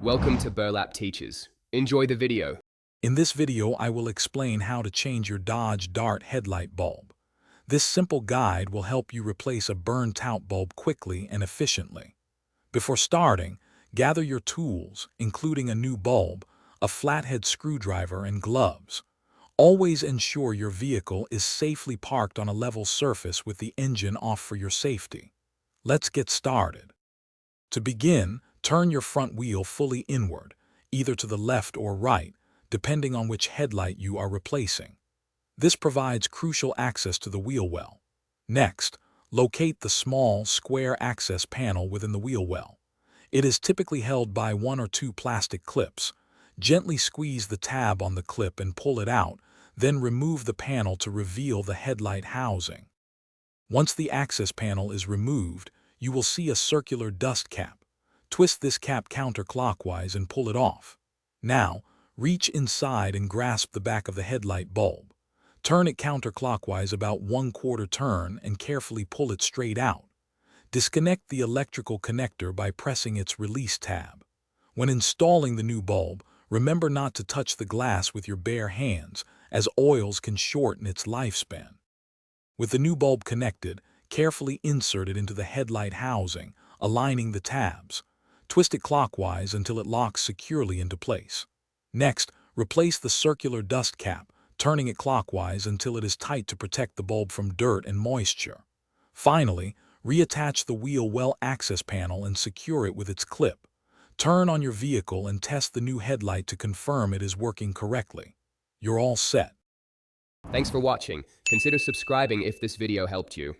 Welcome to Burlap Teachers. Enjoy the video. In this video, I will explain how to change your Dodge Dart headlight bulb. This simple guide will help you replace a burnt-out bulb quickly and efficiently. Before starting, gather your tools, including a new bulb, a flathead screwdriver, and gloves. Always ensure your vehicle is safely parked on a level surface with the engine off for your safety. Let's get started. To begin, turn your front wheel fully inward, either to the left or right, depending on which headlight you are replacing. This provides crucial access to the wheel well. Next, locate the small, square access panel within the wheel well. It is typically held by one or two plastic clips. Gently squeeze the tab on the clip and pull it out, then remove the panel to reveal the headlight housing. Once the access panel is removed, you will see a circular dust cap. Twist this cap counterclockwise and pull it off. Now, reach inside and grasp the back of the headlight bulb. Turn it counterclockwise about 1/4 turn and carefully pull it straight out. Disconnect the electrical connector by pressing its release tab. When installing the new bulb, remember not to touch the glass with your bare hands, as oils can shorten its lifespan. With the new bulb connected, carefully insert it into the headlight housing, aligning the tabs. Twist it clockwise until it locks securely into place. Next, replace the circular dust cap, turning it clockwise until it is tight to protect the bulb from dirt and moisture. Finally, reattach the wheel well access panel and secure it with its clip. Turn on your vehicle and test the new headlight to confirm it is working correctly. You're all set. Thanks for watching. Consider subscribing if this video helped you.